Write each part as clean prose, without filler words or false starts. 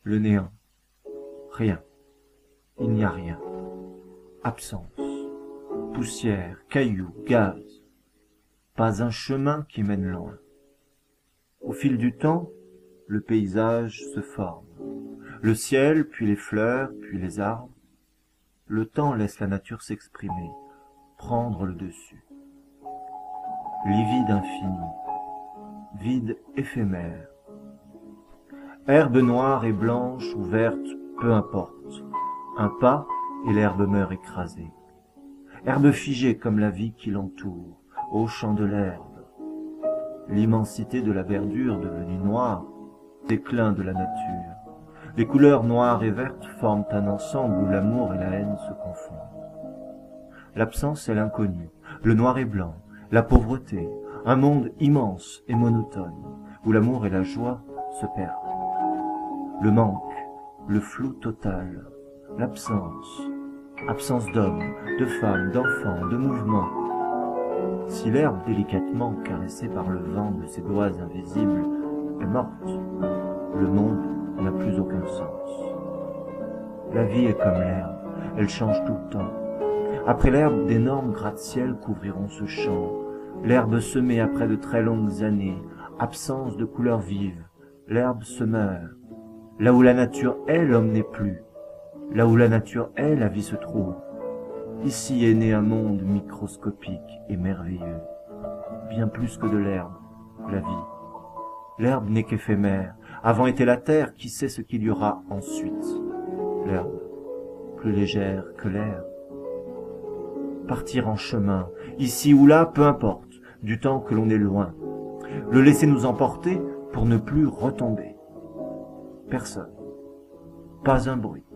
Le néant. Rien. Il n'y a rien. Absence. Poussière, cailloux, gaz. Pas un chemin qui mène loin. Au fil du temps, le paysage se forme. Le ciel, puis les fleurs, puis les arbres. Le temps laisse la nature s'exprimer, prendre le dessus. Livide infini, vide éphémère. Herbe noire et blanche ou verte, peu importe. Un pas et l'herbe meurt écrasée. Herbe figée comme la vie qui l'entoure, au champ de l'herbe. L'immensité de la verdure devenue noire, déclin de la nature. Les couleurs noires et vertes forment un ensemble où l'amour et la haine se confondent. L'absence est l'inconnu, le noir et blanc, la pauvreté, un monde immense et monotone, où l'amour et la joie se perdent. Le manque, le flou total, l'absence, absence d'hommes, de femmes, d'enfants, de mouvements. Si l'herbe délicatement caressée par le vent de ses doigts invisibles est morte, le monde n'a plus aucun sens. La vie est comme l'herbe, elle change tout le temps. Après l'herbe, d'énormes gratte-ciel couvriront ce champ. L'herbe semée après de très longues années, absence de couleurs vives, l'herbe se meurt. Là où la nature est, l'homme n'est plus. Là où la nature est, la vie se trouve. Ici est né un monde microscopique et merveilleux. Bien plus que de l'herbe, la vie. L'herbe n'est qu'éphémère. Avant était la terre, qui sait ce qu'il y aura ensuite. L'herbe, plus légère que l'air. Partir en chemin, ici ou là, peu importe, du temps que l'on est loin. Le laisser nous emporter pour ne plus retomber. Personne. Pas un bruit.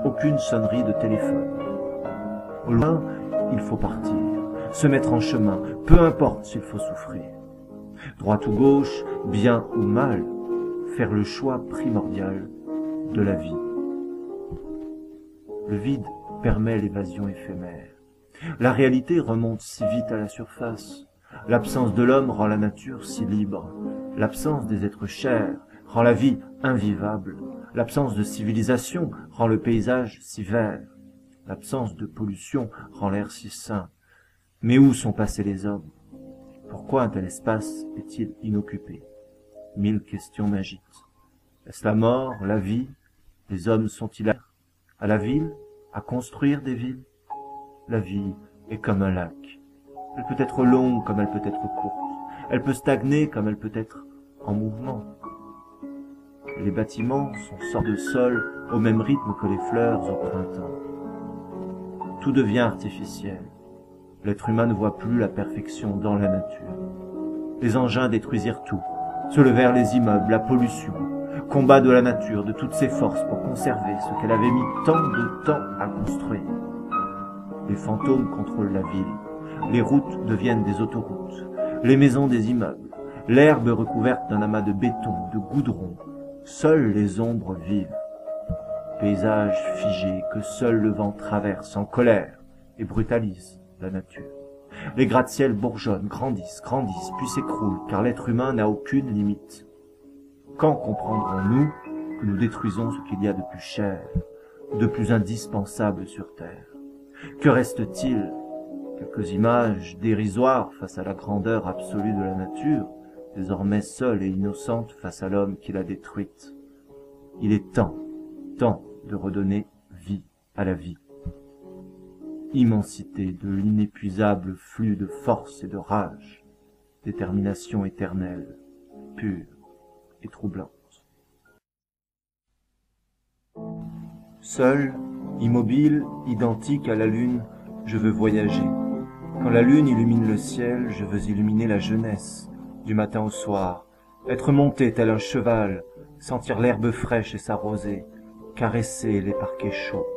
Aucune sonnerie de téléphone. Au loin, il faut partir, se mettre en chemin, peu importe s'il faut souffrir. Droite ou gauche, bien ou mal, faire le choix primordial de la vie. Le vide permet l'évasion éphémère. La réalité remonte si vite à la surface. L'absence de l'homme rend la nature si libre. L'absence des êtres chers rend la vie invivable. L'absence de civilisation rend le paysage si vert. L'absence de pollution rend l'air si sain. Mais où sont passés les hommes? Pourquoi un tel espace est-il inoccupé? 1000 questions m'agitent. Est-ce la mort, la vie? Les hommes sont-ils à la ville, à construire des villes? La vie est comme un lac. Elle peut être longue comme elle peut être courte. Elle peut stagner comme elle peut être en mouvement. Les bâtiments sortent de sol au même rythme que les fleurs au printemps. Tout devient artificiel. L'être humain ne voit plus la perfection dans la nature. Les engins détruisirent tout. Se levèrent les immeubles, la pollution, combat de la nature, de toutes ses forces pour conserver ce qu'elle avait mis tant de temps à construire. Les fantômes contrôlent la ville. Les routes deviennent des autoroutes. Les maisons des immeubles. L'herbe recouverte d'un amas de béton, de goudron. Seules les ombres vivent. Paysage figé que seul le vent traverse en colère et brutalise la nature. Les gratte-ciel bourgeonnent, grandissent, puis s'écroulent, car l'être humain n'a aucune limite. Quand comprendrons-nous que nous détruisons ce qu'il y a de plus cher, de plus indispensable sur terre? Que reste-t-il? Quelques images dérisoires face à la grandeur absolue de la nature, désormais seule et innocente face à l'homme qui l'a détruite. Il est temps de redonner vie à la vie. Immensité de l'inépuisable flux de force et de rage, détermination éternelle, pure et troublante. Seul, immobile, identique à la lune, je veux voyager. Quand la lune illumine le ciel, je veux illuminer la jeunesse, du matin au soir, être monté tel un cheval, sentir l'herbe fraîche et sa rosée, caresser les parquets chauds.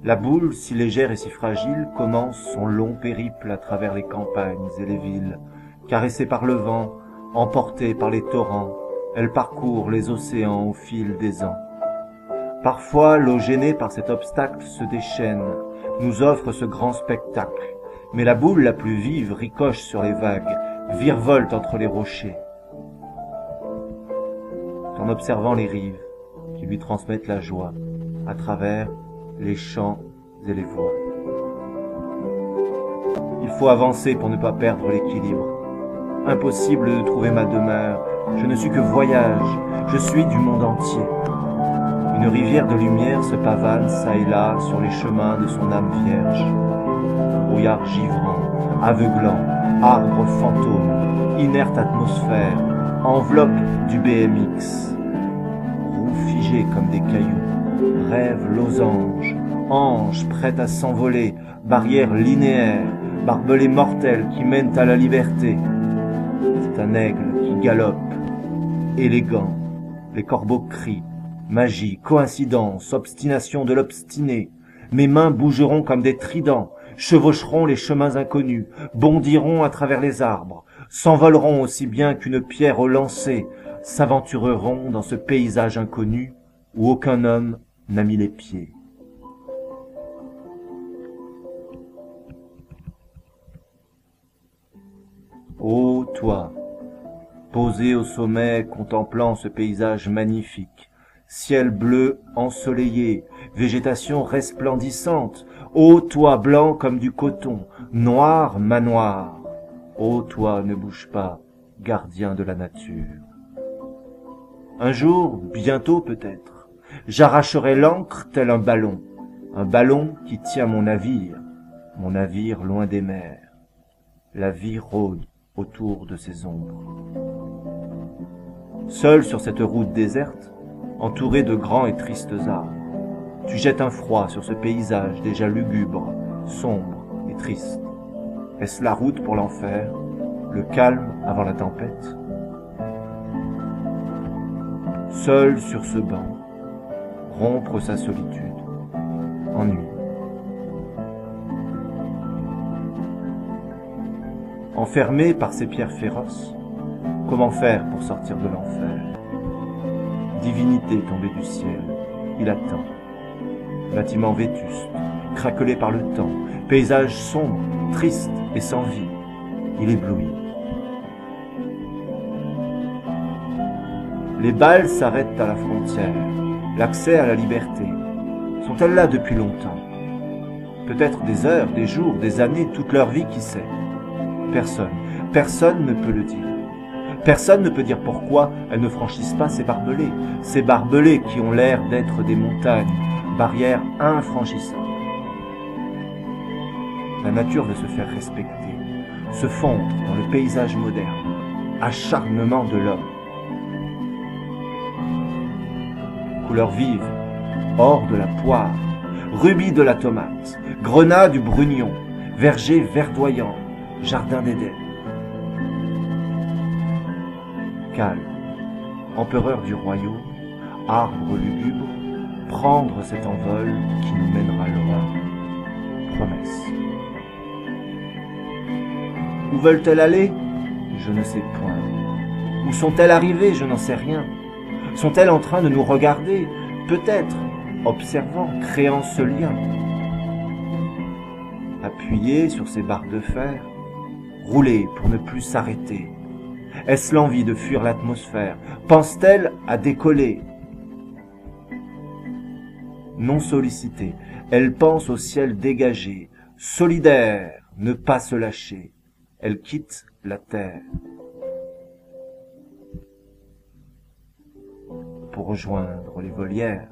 La boule, si légère et si fragile, commence son long périple à travers les campagnes et les villes. Caressée par le vent, emportée par les torrents, elle parcourt les océans au fil des ans. Parfois, l'eau gênée par cet obstacle se déchaîne, nous offre ce grand spectacle. Mais la boule la plus vive ricoche sur les vagues, virevolte entre les rochers. En observant les rives, qui lui transmettent la joie à travers les chants et les voix. Il faut avancer pour ne pas perdre l'équilibre. Impossible de trouver ma demeure, je ne suis que voyage, je suis du monde entier. Une rivière de lumière se pavane çà et là sur les chemins de son âme vierge. Brouillard givrant, aveuglant, arbre fantôme, inerte atmosphère, enveloppe du BMX. Roues figées comme des cailloux, rêve losange, ange prête à s'envoler, barrière linéaire, barbelé mortel qui mène à la liberté. C'est un aigle qui galope, élégant, les corbeaux crient, magie, coïncidence, obstination de l'obstiné. Mes mains bougeront comme des tridents, chevaucheront les chemins inconnus, bondiront à travers les arbres, s'envoleront aussi bien qu'une pierre au lancer, s'aventureront dans ce paysage inconnu où aucun homme n'a mis les pieds. Ô toi, posé au sommet contemplant ce paysage magnifique, ciel bleu ensoleillé, végétation resplendissante, ô toi blanc comme du coton, noir manoir, ô toi ne bouge pas, gardien de la nature. Un jour, bientôt peut-être, j'arracherai l'ancre tel un ballon qui tient mon navire loin des mers. La vie rôde autour de ses ombres. Seul sur cette route déserte, entouré de grands et tristes arbres, tu jettes un froid sur ce paysage déjà lugubre, sombre et triste. Est-ce la route pour l'enfer, le calme avant la tempête? Seul sur ce banc, rompre sa solitude, ennui. Enfermé par ces pierres féroces, comment faire pour sortir de l'enfer? Divinité tombée du ciel, il attend. Bâtiment vétuste, craquelé par le temps, paysage sombre, triste et sans vie, il éblouit. Les balles s'arrêtent à la frontière, l'accès à la liberté. Sont-elles là depuis longtemps? Peut-être des heures, des jours, des années, toute leur vie, qui sait? Personne ne peut le dire. Personne ne peut dire pourquoi elles ne franchissent pas ces barbelés qui ont l'air d'être des montagnes, barrières infranchissables. La nature veut se faire respecter, se fondre dans le paysage moderne, acharnement de l'homme. Couleurs vives, or de la poire, rubis de la tomate, grenat du brugnon, verger verdoyant, jardin d'Éden. Calme, empereur du royaume, arbre lugubre, prendre cet envol qui nous mènera loin. Promesse. Où veulent-elles aller? Je ne sais point. Où sont-elles arrivées? Je n'en sais rien. Sont-elles en train de nous regarder? Peut-être, observant, créant ce lien. Appuyées sur ces barres de fer, rouler pour ne plus s'arrêter. Est-ce l'envie de fuir l'atmosphère? Pense-t-elle à décoller? Non sollicitée, elle pense au ciel dégagé, solidaire, ne pas se lâcher. Elle quitte la terre pour rejoindre les volières.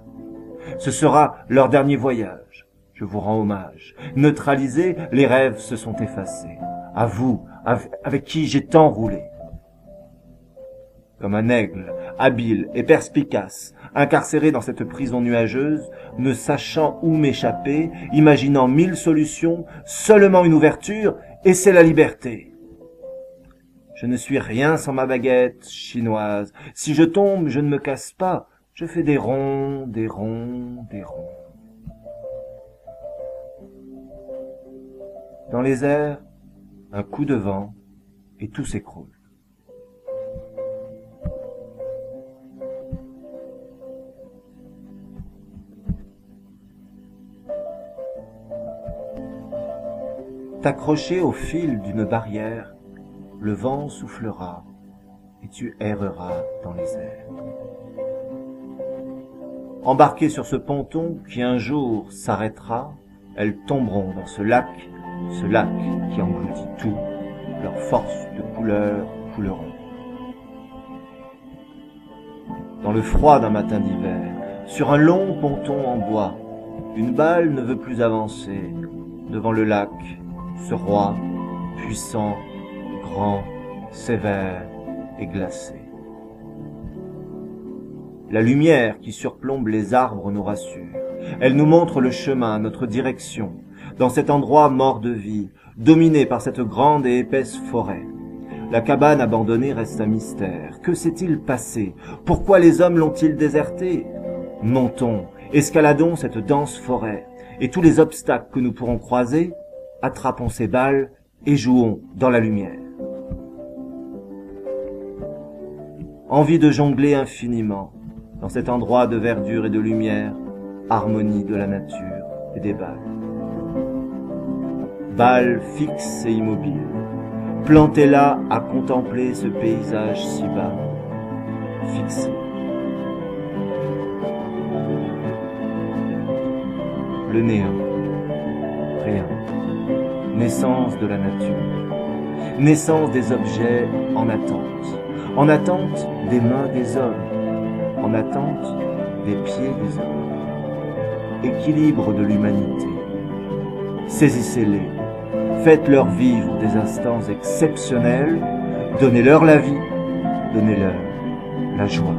Ce sera leur dernier voyage. Je vous rends hommage. Neutralisés, les rêves se sont effacés. À vous, avec qui j'ai tant roulé. Comme un aigle, habile et perspicace, incarcéré dans cette prison nuageuse, ne sachant où m'échapper, imaginant 1000 solutions, seulement une ouverture, et c'est la liberté. Je ne suis rien sans ma baguette chinoise. Si je tombe, je ne me casse pas. Je fais des ronds, des ronds, des ronds. Dans les airs, un coup de vent, et tout s'écroule. T'accrocher au fil d'une barrière, le vent soufflera et tu erreras dans les airs. Embarquées sur ce ponton qui un jour s'arrêtera, elles tomberont dans ce lac qui engloutit tout, leur force de couleur couleront. Dans le froid d'un matin d'hiver, sur un long ponton en bois, une balle ne veut plus avancer devant le lac, ce roi, puissant, grand, sévère et glacé. La lumière qui surplombe les arbres nous rassure. Elle nous montre le chemin, notre direction, dans cet endroit mort de vie, dominé par cette grande et épaisse forêt. La cabane abandonnée reste un mystère. Que s'est-il passé? Pourquoi les hommes l'ont-ils désertée? Montons, escaladons cette dense forêt, et tous les obstacles que nous pourrons croiser, attrapons ces balles et jouons dans la lumière. Envie de jongler infiniment, dans cet endroit de verdure et de lumière, harmonie de la nature et des balles. Balles fixes et immobiles, plantées là à contempler ce paysage si bas, fixé. Le néant, rien, naissance de la nature, naissance des objets en attente des mains des hommes, en attente des pieds des hommes, équilibre de l'humanité. Saisissez-les, faites-leur vivre des instants exceptionnels, donnez-leur la vie, donnez-leur la joie.